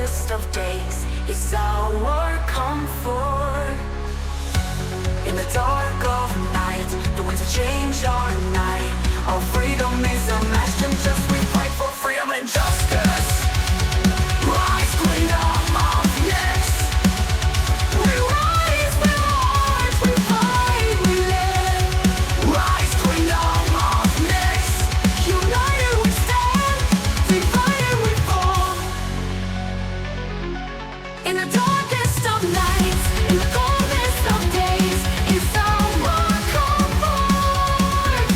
darkest of days is our comfort. In the dark of night, the winds of change our night. Our freedom is unmatched and just we fight for freedom and justice. Rise, Queendom of Nyx. We rise, we march, we fight, we live. Rise, Queendom of Nyx. United we stand, divided we fall. In the darkest of nights, in the coldest of days, it's our comfort.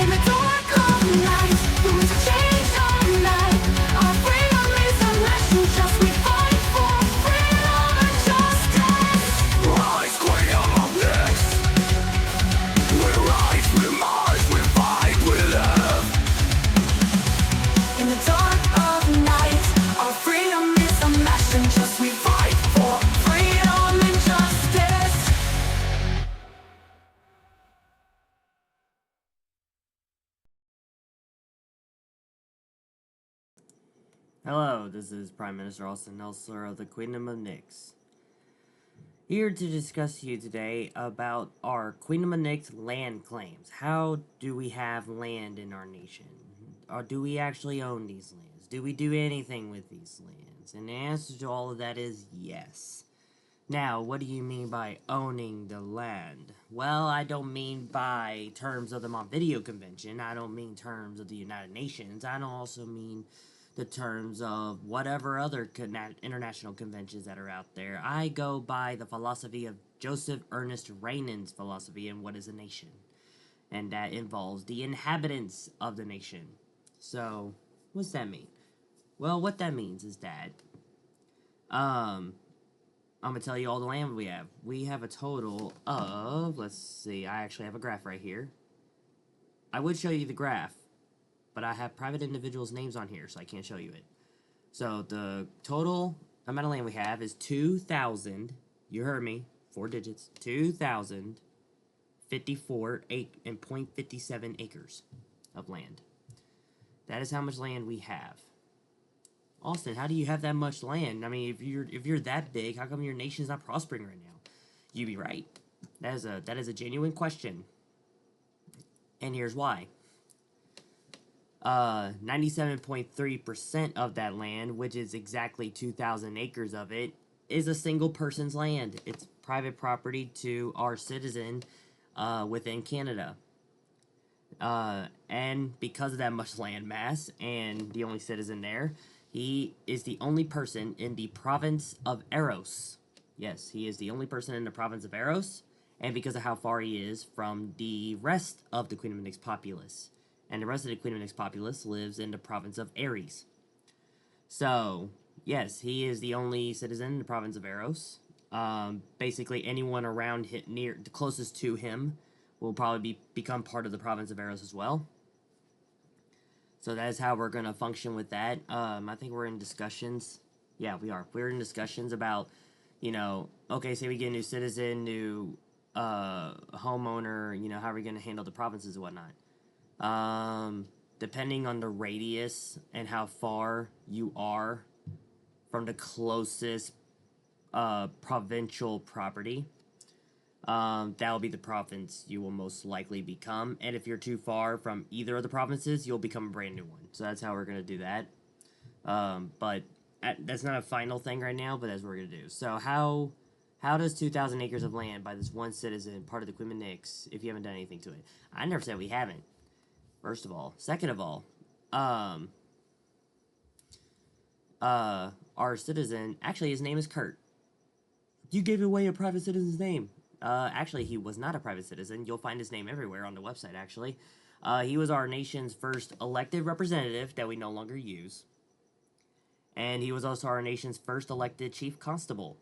In the dark of night, the winds of change our night. Our freedom is unmatched and just we fight for freedom and justice. Rise, Queendom of Nyx. We rise, we march, we fight, we live. In the dark of night, our freedom is unmatched and just we fight for freedom and justice. Hello, this is Prime Minister Austin Elsler of the Queendom of Nyx. Here to discuss to you today about our Queendom of Nyx land claims. How do we have land in our nation? Or do we actually own these lands? Do we do anything with these lands? And the answer to all of that is yes. Now, what do you mean by owning the land? Well, I don't mean by terms of the Montevideo Convention. I don't mean terms of the United Nations. I don't also mean the terms of whatever other international conventions that are out there. I go by the philosophy of Joseph Ernest Renan's philosophy and what is a nation. And that involves the inhabitants of the nation. So, what's that mean? Well, what that means is that, I'm going to tell you all the land we have. We have a total of, let's see, I actually have a graph right here. I would show you the graph, but I have private individuals' names on here, so I can't show you it. So the total amount of land we have is 2,000, you heard me, 4 digits, 2,054 and 0.57 acres of land. That is how much land we have. Austin, how do you have that much land? I mean, if you're that big, how come your nation's not prospering right now? You'd be right. That is a genuine question. And here's why. 97.3% of that land, which is exactly 2,000 acres of it, is a single person's land. It's private property to our citizen within Canada. And because of that much land mass and the only citizen there, he is the only person in the province of Eros. Yes, he is the only person in the province of Eros, and because of how far he is from the rest of the Queendom of Nyx populace. And the rest of the Queendom of Nyx populace lives in the province of Ares. So, yes, he is the only citizen in the province of Eros. Basically, anyone around near the closest to him will probably become part of the province of Eros as well. So that is how we're going to function with that. I think we're in discussions. Yeah, we are. We're in discussions about, okay, say we get a new citizen, new homeowner, how are we going to handle the provinces and whatnot. Depending on the radius and how far you are from the closest provincial property, that will be the province you will most likely become. And if you're too far from either of the provinces, you'll become a brand new one. So that's how we're going to do that. But that's not a final thing right now, but that's what we're going to do. So how does 2,000 acres of land by this one citizen, part of the Queendom of Nyx, if you haven't done anything to it? I never said we haven't, first of all. Second of all, our citizen, actually his name is Kurt. You gave away a private citizen's name. Actually, he was not a private citizen. You'll find his name everywhere on the website, actually. He was our nation's first elected representative that we no longer use. And he was also our nation's first elected chief constable.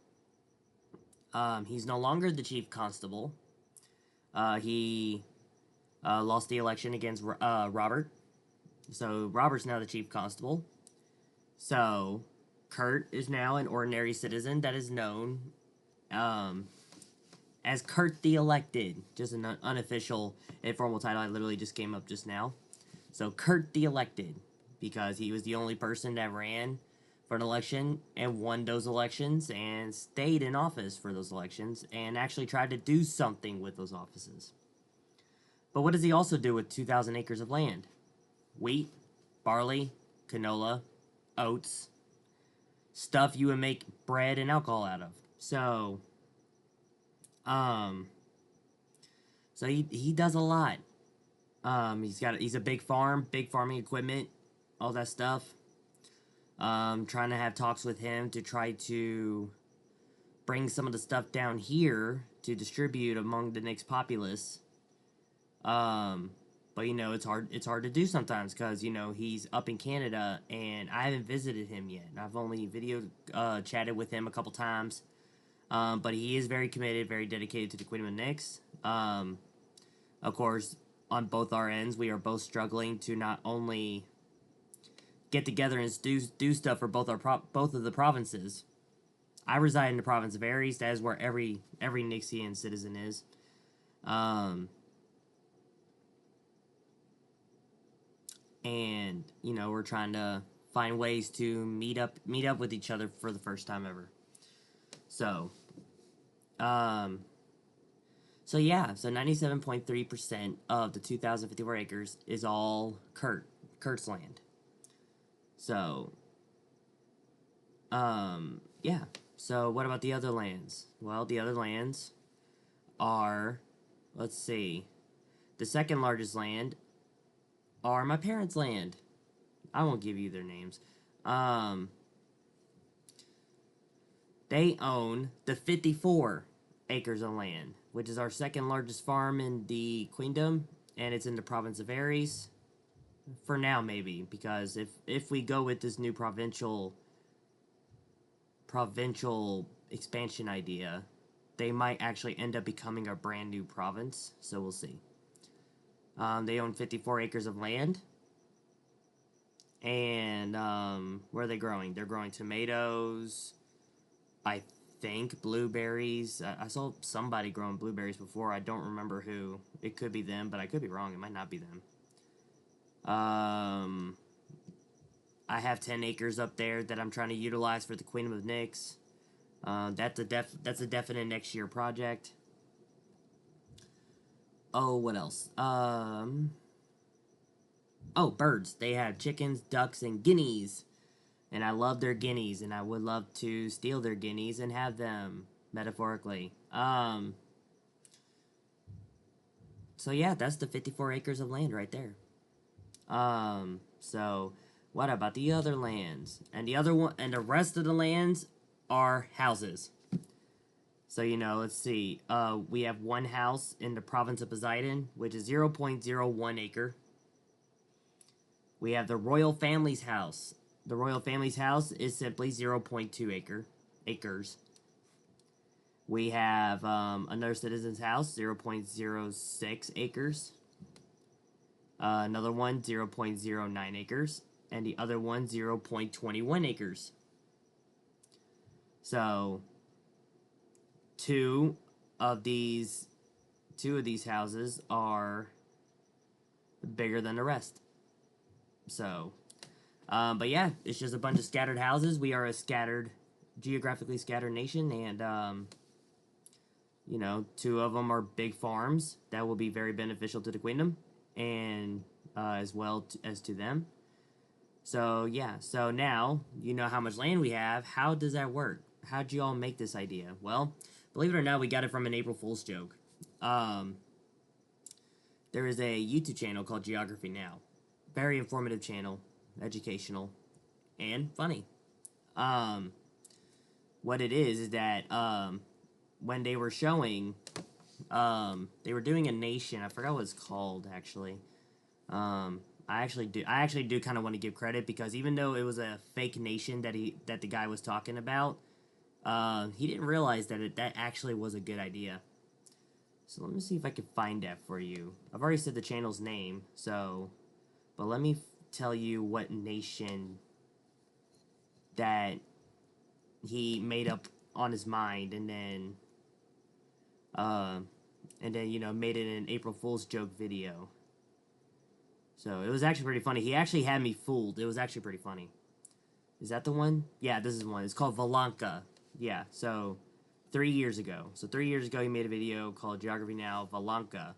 He's no longer the chief constable. He lost the election against Robert. So Robert's now the chief constable. So Kurt is now an ordinary citizen that is known as Kurt the Elected. Just an unofficial, informal title. I literally just came up just now. So Kurt the Elected, because he was the only person that ran for an election and won those elections and stayed in office for those elections and actually tried to do something with those offices. But what does he also do with 2,000 acres of land? Wheat, barley, canola, oats, stuff you would make bread and alcohol out of. So, he does a lot. He's a big farm, big farming equipment, all that stuff. Trying to have talks with him to try to bring some of the stuff down here to distribute among the Nyx populace. But it's hard to do sometimes because he's up in Canada and I haven't visited him yet. I've only chatted with him a couple times. But he is very committed, very dedicated to the Queendom of Nyx. Of course, on both our ends, we are both struggling to not only get together and do stuff for both of the provinces. I reside in the province of Aries. That is where every Nyxian citizen is. And we're trying to find ways to meet up with each other for the first time ever. So 97.3% of the 2,054 acres is all Kurt's land. So, yeah. So what about the other lands? Well, the other lands are, let's see, the second largest land are my parents' land. I won't give you their names. They own the 54 acres of land, which is our second largest farm in the Queendom, and it's in the province of Aries. For now, maybe, because if we go with this new provincial expansion idea, they might actually end up becoming a brand new province, so we'll see. They own 54 acres of land. And where are they growing? They're growing tomatoes, I think blueberries. I saw somebody growing blueberries before. I don't remember who. It could be them, but I could be wrong. It might not be them. I have 10 acres up there that I'm trying to utilize for the Queendom of Nyx. That's a definite next year project. Oh, what else? Birds. They have chickens, ducks, and guineas. And I love their guineas, and I would love to steal their guineas and have them, metaphorically. So yeah, that's the 54 acres of land right there. So what about the other lands? And the rest of the lands are houses. So, let's see. We have one house in the province of Poseidon, which is 0.01 acre. We have the royal family's house. The royal family's house is simply 0.2 acres. We have another citizen's house, 0.06 acres. Another one, 0.09 acres. And the other one, 0.21 acres. So, two of these houses are bigger than the rest. So, but yeah, it's just a bunch of scattered houses. We are a geographically scattered nation, and two of them are big farms that will be very beneficial to the Queendom, and as well as to them. So yeah, so now you know how much land we have. How does that work? How'd you all make this idea? Well, believe it or not, we got it from an April Fool's joke. There is a YouTube channel called Geography Now. Very informative channel, educational, and funny. What it is that when they were showing, they were doing a nation. I forgot what it's called actually. I actually do kind of want to give credit because even though it was a fake nation that the guy was talking about, he didn't realize that that actually was a good idea. So let me see if I can find that for you. I've already said the channel's name, but let me tell you what nation that he made up on his mind, and then made it an April Fool's joke video. So it was actually pretty funny. He actually had me fooled. It was actually pretty funny. Is that the one? Yeah, this is one. It's called Valanka. Yeah, so 3 years ago. So 3 years ago, he made a video called Geography Now Valanka.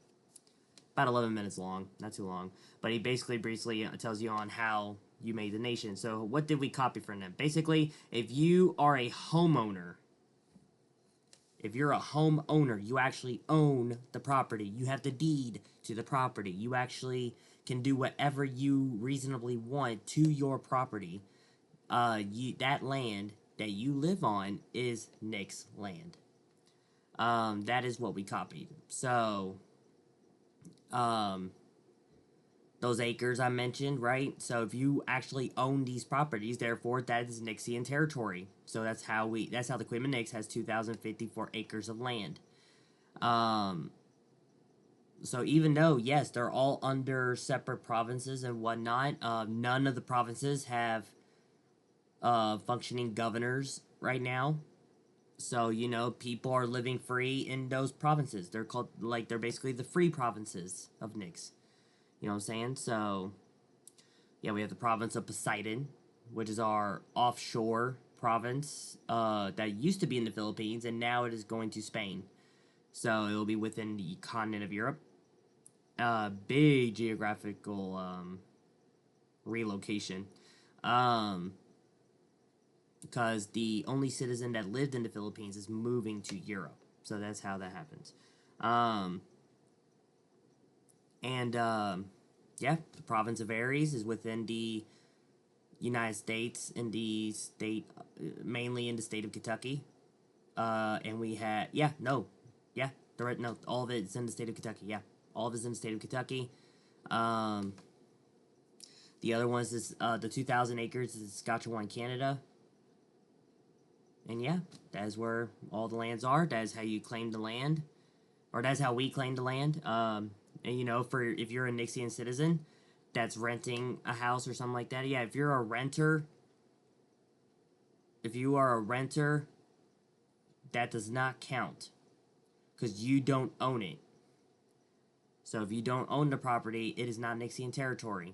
About 11 minutes long, not too long. But he basically briefly tells you on how you made the nation. So what did we copy from them? Basically, if you are a homeowner, you actually own the property. You have the deed to the property. You actually can do whatever you reasonably want to your property. That land that you live on is Nyx land. That is what we copied. So, those acres I mentioned, right? So if you actually own these properties, therefore that is Nyxian territory. So that's how the Queen of Nyx has 2,054 acres of land. So even though, yes, they're all under separate provinces and whatnot, none of the provinces have functioning governors right now. So, people are living free in those provinces. They're called, they're basically the free provinces of Nyx. You know what I'm saying? So, yeah, we have the province of Poseidon, which is our offshore province that used to be in the Philippines, and now it is going to Spain. So, it will be within the continent of Europe. Big geographical relocation. Because the only citizen that lived in the Philippines is moving to Europe. So that's how that happens. Yeah, the province of Aries is within the United States, in the state, mainly in the state of Kentucky. And we had, no, all of it's in the state of Kentucky, all of it's in the state of Kentucky. The other ones is, the 2,000 acres is Saskatchewan, Canada. And yeah, that is where all the lands are. That is how you claim the land. Or that's how we claim the land. And if you're a Nyxian citizen that's renting a house or something like that, if you are a renter, that does not count. Because you don't own it. So if you don't own the property, it is not Nyxian territory.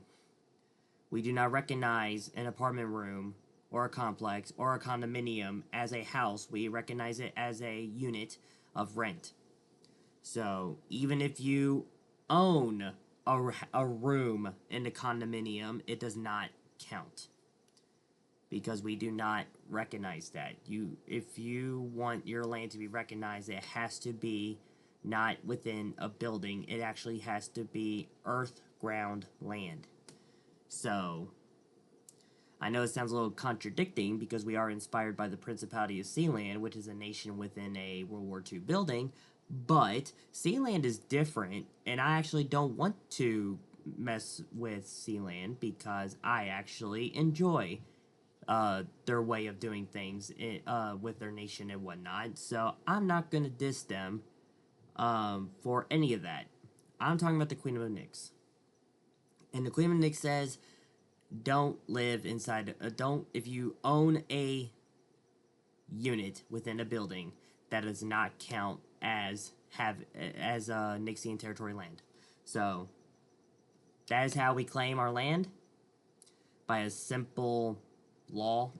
We do not recognize an apartment room or a complex or a condominium as a house. We recognize it as a unit of rent. So even if you own a room in the condominium, it does not count, because we do not recognize that. If you want your land to be recognized, it has to be not within a building. It actually has to be earth ground land. So I know it sounds a little contradicting, because we are inspired by the Principality of Sealand, which is a nation within a World War II building, but Sealand is different, and I actually don't want to mess with Sealand, because I actually enjoy their way of doing things with their nation and whatnot, so I'm not going to diss them for any of that. I'm talking about the Queendom of Nyx. And the Queendom of Nyx says, don't live inside, if you own a unit within a building, that does not count as Nyxian territory land. So that is how we claim our land, by a simple law.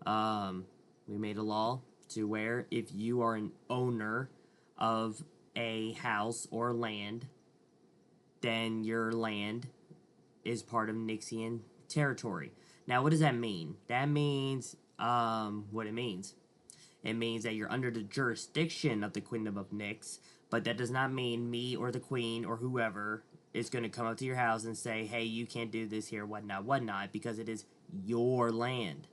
We made a law to where if you are an owner of a house or land, then your land is part of Nyxian territory. Now, what does that mean? That means, what it means. It means that you're under the jurisdiction of the Queendom of Nyx, but that does not mean me or the Queen or whoever is going to come up to your house and say, hey, you can't do this here, whatnot, because it is your land.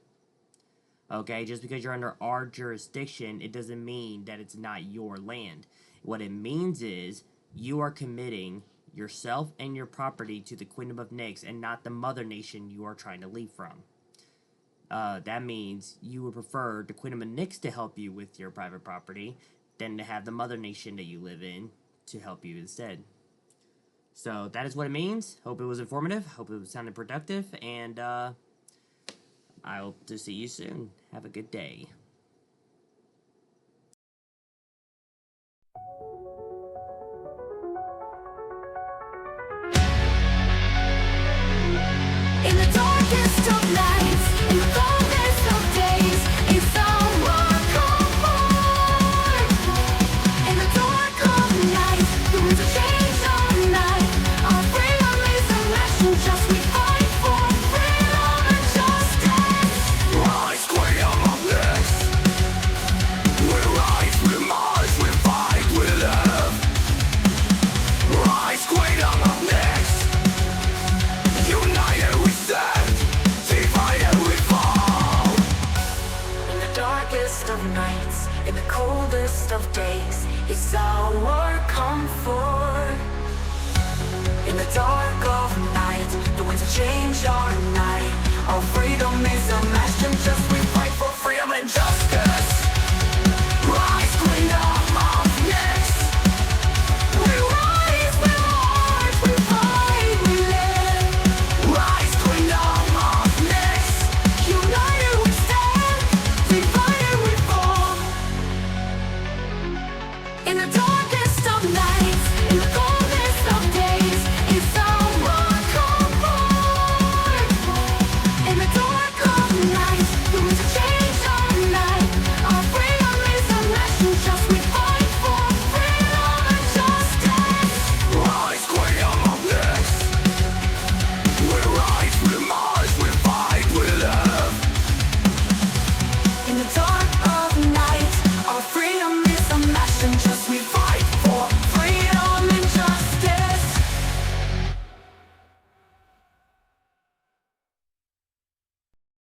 Okay, just because you're under our jurisdiction, it doesn't mean that it's not your land. What it means is you are committing yourself and your property to the Queendom of Nyx, and not the mother nation you are trying to leave from. That means you would prefer the Queendom of Nyx to help you with your private property than to have the mother nation that you live in to help you instead. So that is what it means. Hope it was informative. Hope it sounded productive. And I hope to see you soon. Have a good day. In the darkest of nights, darkest of nights, in the coldest of days, it's our comfort. In the dark of night, the winds of change are night. Our freedom is a match, and just we fight for freedom and justice.